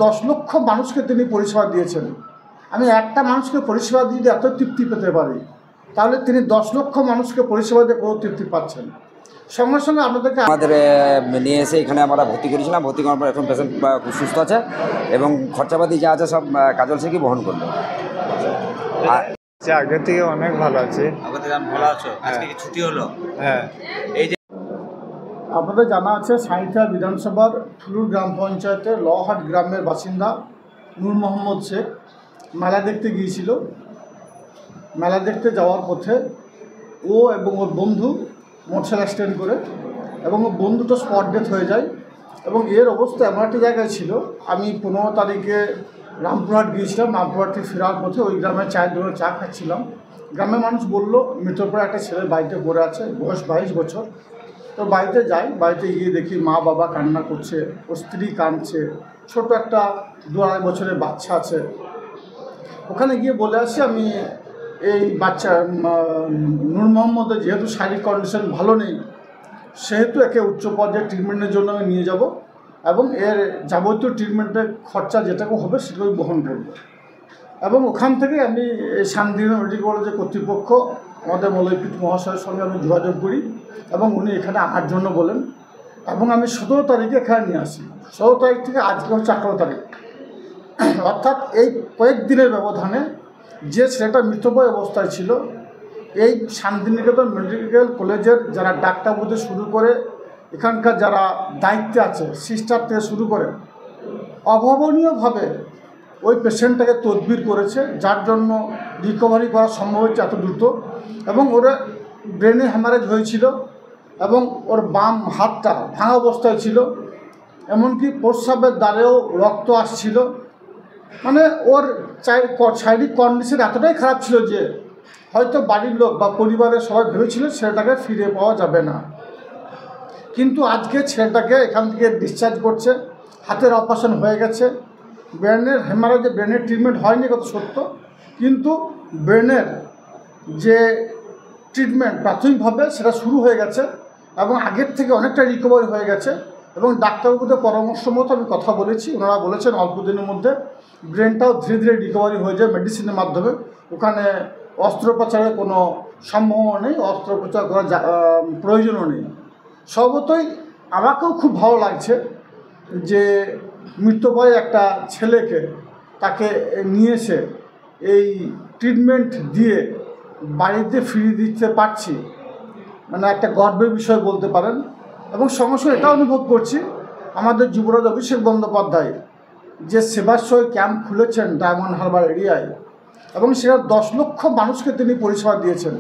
10 লক্ষ মানুষকে তিনি পরিষেবা দিয়েছেন। আমি একটা মানুষকে পরিষেবা দিয়ে এত তৃপ্তি পেতে পারি, তাহলে তিনি 10 লক্ষ মানুষকে পরিষেবা দিয়ে কোনো তৃপ্তি পাচ্ছেন। সঙ্গে সঙ্গে আপনাদেরকে আমাদের নিয়ে এসে এখানে আমরা ভর্তি করেছিলাম। ভর্তি করার পর এখন পেশেন্ট খুব সুস্থ আছে এবং খরচাপাতি যা আছে সব কাজল শেখই বহন করলো। আগের থেকে অনেক ভালো আছে। ছুটি হলো। হ্যাঁ, আপনাদের জানা আছে সাঁইথিয়া বিধানসভার ফুলুর গ্রাম পঞ্চায়েতের লহাট গ্রামের বাসিন্দা নূর মোহাম্মদ শেখ মেলা দেখতে গিয়েছিল। মেলা দেখতে যাওয়ার পথে ও এবং ওর বন্ধু মোটরসাইকেল অ্যাক্সিডেন্ট করে এবং ওর বন্ধুটা স্পট ডেথ হয়ে যায়। এবং এর অবস্থা এমন একটা জায়গায় ছিল, আমি 15 তারিখে রামপুরহাট গিয়েছিলাম। রামপুরহাট থেকে ফেরার পথে ওই গ্রামের চায়ের দোকানে চা খাচ্ছিলাম। গ্রামের মানুষ বলল মৃতপ্রায় একটা ছেলে বাড়িতে পড়ে আছে, বয়স 22 বছর। তো বাড়িতে যাই, বাড়িতে গিয়ে দেখি মা বাবা কান্না করছে, ওর স্ত্রী কাঁদছে, ছোট একটা 2-2.5 বছরের বাচ্চা আছে। ওখানে গিয়ে বলে আসি আমি এই বাচ্চা নূর মোহাম্মদের যেহেতু শারীরিক কন্ডিশন ভালো নেই, সেহেতু একে উচ্চ পর্যায়ের ট্রিটমেন্টের জন্য আমি নিয়ে যাব এবং এর যাবতীয় ট্রিটমেন্টের খরচা যেটাকে হবে সেটাকে বহন করব। এবং ওখান থেকে আমি এই শান্তিনিকেতন মেডিকেল কলেজের কর্তৃপক্ষ আমাদের মৌলভীপীঠ মহাশয়ের সঙ্গে আমি যোগাযোগ করি এবং উনি এখানে আনার জন্য বলেন এবং আমি 17 তারিখে এখানে নিয়ে আসি। 17 তারিখ থেকে আজকে হচ্ছে 18 তারিখ, অর্থাৎ এই কয়েকদিনের ব্যবধানে যে ছেলেটা মৃতপ্রায় অবস্থায় ছিল, এই শান্তিনিকেতন মেডিকেল কলেজের যারা ডাক্তার থেকে শুরু করে এখানকার যারা দায়িত্বে আছে সিস্টার থেকে শুরু করে অভাবনীয়ভাবে ওই পেশেন্টটাকে তদবির করেছে, যার জন্য রিকভারি করা সম্ভব হচ্ছে এত দ্রুত। এবং ওর ব্রেনে হ্যামারেজ হয়েছিল এবং ওর বাম হাতটা ভাঙা অবস্থায় ছিল, এমনকি প্রস্রাবের দ্বারেও রক্ত আসছিল। মানে ওর শারীরিক কন্ডিশন এতটাই খারাপ ছিল যে হয়তো বাড়ির লোক বা পরিবারের সবাই ভেবেছিল ছেলেটাকে ফিরে পাওয়া যাবে না। কিন্তু আজকে ছেলেটাকে এখান থেকে ডিসচার্জ করছে, হাতের অপারেশন হয়ে গেছে। ব্রেনের হেমারেজে ব্রেনের ট্রিটমেন্ট হয়নি কত সত্য, কিন্তু ব্রেনের যে ট্রিটমেন্ট প্রাথমিকভাবে সেটা শুরু হয়ে গেছে এবং আগের থেকে অনেকটা রিকভারি হয়ে গেছে। এবং ডাক্তারবাবুদের পরামর্শ মতো আমি কথা বলেছি, ওনারা বলেছেন অল্প দিনের মধ্যে ব্রেনটাও ধীরে ধীরে রিকভারি হয়ে যায় মেডিসিনের মাধ্যমে। ওখানে অস্ত্রোপচারের কোনো সম্ভাবনা নেই, অস্ত্রোপচার করার প্রয়োজনও নেই। সর্বতই আমাকেও খুব ভালো লাগছে যে মৃতপ্রায় একটা ছেলেকে তাকে নিয়ে এসে এই ট্রিটমেন্ট দিয়ে বাড়িতে ফিরিয়ে দিতে পারছি, মানে একটা গর্বের বিষয় বলতে পারেন। এবং সঙ্গে সঙ্গে এটা অনুভব করছি আমাদের যুবরাজ অভিষেক বন্দ্যোপাধ্যায় যে সেবাশ্রয় ক্যাম্প খুলেছেন ডায়মন্ড হারবার এরিয়ায় এবং সেটা 10 লক্ষ মানুষকে তিনি পরিষেবা দিয়েছেন।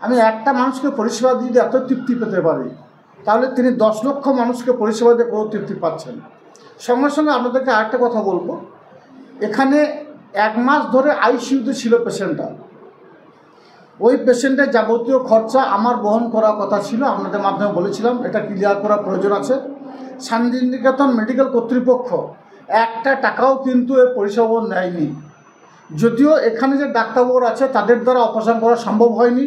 আমি একটা মানুষকে পরিষেবা দিয়ে এত তৃপ্তি পেতে পারি, তাহলে তিনি 10 লক্ষ মানুষকে পরিষেবা দিয়ে কোনো তৃপ্তি পাচ্ছেন। সঙ্গে সঙ্গে আপনাদেরকে আরেকটা কথা বলবো, এখানে 1 মাস ধরে আইসিইউতে ছিল পেশেন্টটা। ওই পেশেন্টের যাবতীয় খরচা আমার বহন করার কথা ছিল, আপনাদের মাধ্যমে বলেছিলাম এটা ক্লিয়ার করার প্রয়োজন আছে। শান্তিনিকেতন মেডিকেল কর্তৃপক্ষ একটা টাকাও কিন্তু এর পরিষেবা নেয়নি। যদিও এখানে যে ডাক্তারবাবুরা আছে তাদের দ্বারা অপারেশন করা সম্ভব হয়নি,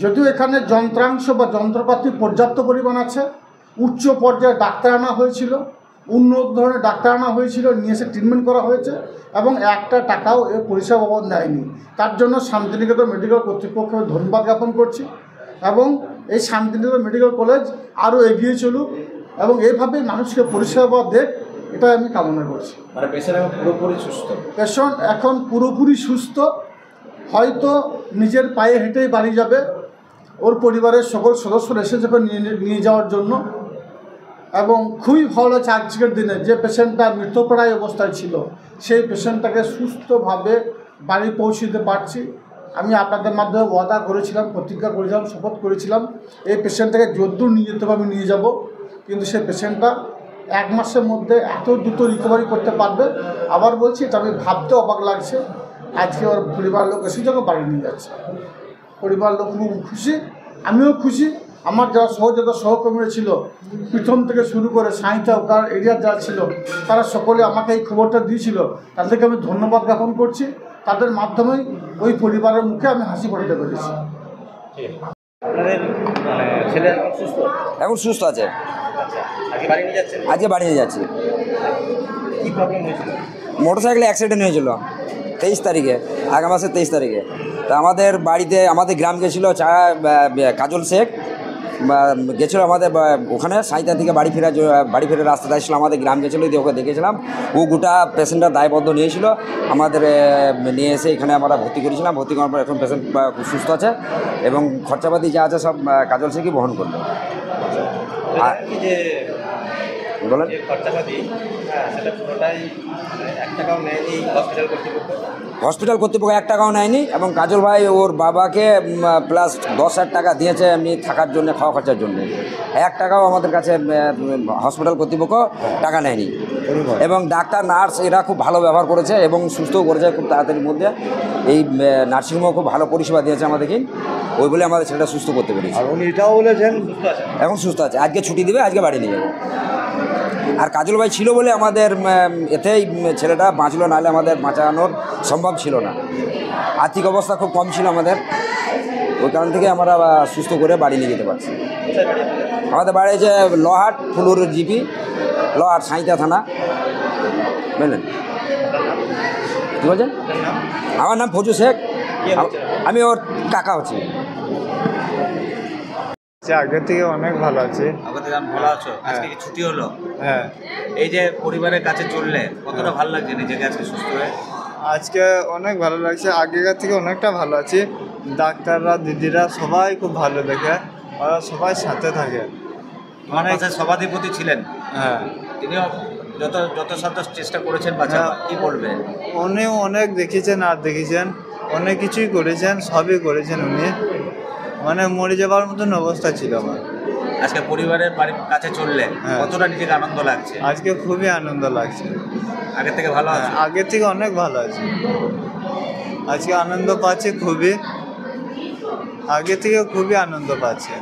যদিও এখানে যন্ত্রাংশ বা যন্ত্রপাতি পর্যাপ্ত পরিমাণ আছে, উচ্চ পর্যায়ে ডাক্তার আনা হয়েছিল, উন্নত ধরনের ডাক্তার আনা হয়েছিল, নিয়ে এসে ট্রিটমেন্ট করা হয়েছে এবং একটা টাকাও এর পরিষেবা নেয়নি। তার জন্য শান্তিনিকেতন মেডিকেল কর্তৃপক্ষকে ধন্যবাদ জ্ঞাপন করছি এবং এই শান্তিনিকেতন মেডিকেল কলেজ আরও এগিয়ে চলুক এবং এইভাবেই মানুষকে পরিষেবা দেখ, এটাই আমি কামনা করছি। মানে পেশেন্ট এখন পুরোপুরি সুস্থ? পেশেন্ট এখন পুরোপুরি সুস্থ, হয়তো নিজের পায়ে হেঁটেই বাড়ি যাবে। ওর পরিবারের সকল সদস্যরা এসে যাবে নিয়ে যাওয়ার জন্য। এবং খুবই ভালো লাগছে আজকের দিনে যে পেশেন্টটা মৃতপ্রায় অবস্থায় ছিল সেই পেশেন্টটাকে সুস্থভাবে বাড়ি পৌঁছে দিতে পারছি। আমি আপনাদের মাধ্যমে ওয়াদা করেছিলাম, প্রতিজ্ঞা করেছিলাম, শপথ করেছিলাম এই পেশেন্টটাকে যদ্দূর নিয়ে যেতে হবে আমি নিয়ে যাব, কিন্তু সেই পেশেন্টটা 1 মাসের মধ্যে এত দ্রুত রিকভারি করতে পারবে। আবার বলছি, এটা আমি ভাবতে অবাক লাগছে। আজকে ওর পরিবার লোক এসে যখন বাড়ি নিয়ে যাচ্ছে, পরিবার লোক খুব খুশি, আমিও খুশি। আমার যারা সহকর্মীরা ছিল প্রথম থেকে শুরু করে সাঁইথিয়া ওখান এরিয়ার যারা ছিল তারা সকলে আমাকে এই খবরটা দিয়েছিল, তাদেরকে আমি ধন্যবাদ জ্ঞাপন করছি। তাদের মাধ্যমেই ওই পরিবারের মুখে আমি হাসি ফোটাতে পেরেছি। এখন সুস্থ আছে, আজকে বাড়ি নিয়ে যাচ্ছি। কি প্রবলেম হয়েছিল? মোটরসাইকেলে অ্যাক্সিডেন্ট হয়েছিল 23 তারিখে, আগামী মাসের 23 তারিখে। তা আমাদের বাড়িতে আমাদের গ্রাম গেছিলো কাজল শেখ গেছিলো আমাদের ওখানে সাঁইতা থেকে বাড়ি ফেরার রাস্তাতে আসছিলো, আমাদের গ্রাম গেছিলো, দিয়ে ওকে দেখেছিলাম। ও গোটা পেশেন্টটা দায়বদ্ধ নিয়েছিল, আমাদের নিয়ে এসে এখানে আমরা ভর্তি করেছিলাম। ভর্তি করার পর এখন পেশেন্ট খুব সুস্থ আছে এবং খরচাপাতি যা আছে সব কাজল শেখই বহন করলো। আর যে বলেন, যে খরচাপাতি সেটা পুরোটাই 1 টাকাও নেয়নি হসপিটাল কর্তৃপক্ষ? 1 টাকাও নেয়নি এবং কাজল ভাই ওর বাবাকে প্লাস 10,000 টাকা দিয়েছে এমনি থাকার জন্য, খাওয়া খরচার জন্য। 1 টাকাও আমাদের কাছে হসপিটাল কর্তৃপক্ষ টাকা নেয়নি। এবং ডাক্তার নার্স এরা খুব ভালো ব্যবহার করেছে এবং সুস্থও করেছে খুব তাড়াতাড়ির মধ্যে। এই নার্সিংহোমও খুব ভালো পরিষেবা দিয়েছে আমাদেরকে, ওই বলে আমাদের ছেলেটা সুস্থ করতে পেরেছি। আর উনি এটাও বলেছেন এখন সুস্থ আছে, আজকে ছুটি দেবে, আজকে বাড়ি নিয়ে যাবে। আর কাজল ভাই ছিল বলে আমাদের এতেই ছেলেটা বাঁচলো, নাহলে আমাদের বাঁচানোর সম্ভব ছিল না। আর্থিক অবস্থা খুব কম ছিল আমাদের, ওই কারণ থেকে আমরা সুস্থ করে বাড়ি নিয়ে যেতে পারছি। আমাদের বাড়ি যে লোহাট ফুলুর জিপি, লোহাট সাঁইতা থানা, বুঝলেন? কী বলছেন? আমার নাম ফজু শেখ, আমি ওর কাকা হচ্ছি। আগের থেকে অনেক ভালো আছে। আমাদের আমি ভালো আছো? আজকে কি ছুটি হলো? হ্যাঁ, এই যে পরিবারের কাছে চললে কতটা ভালো লাগছে নিজেকে আজকে সুস্থ হয়ে? আজকে অনেক ভালো লাগছে, আগেকার থেকে অনেকটা ভালো আছি। ডাক্তাররা দিদিরা সবাই খুব ভালো দেখে, ওরা সবাই সাথে থাকে। মানে সভাধিপতি ছিলেন, হ্যাঁ, তিনিও যত সাধ্য চেষ্টা করেছেন বাঁচাবার। কি বলবেন? উনিও অনেক দেখিয়েছেন আর দেখিয়েছেন, অনেক কিছুই করেছেন, সবই করেছেন উনি। মানে মরে যাবার মতন অবস্থা ছিল আমার। আজকে পরিবারের কাছে চললে হ্যাঁ। কতটা নিজেকে আনন্দ লাগছে? আজকে খুবই আনন্দ লাগছে, আগের থেকে ভালো আছে? আগের থেকে অনেক ভালো আছে। আজকে আনন্দ পাচ্ছি খুবই, আগে থেকে খুবই আনন্দ পাচ্ছি।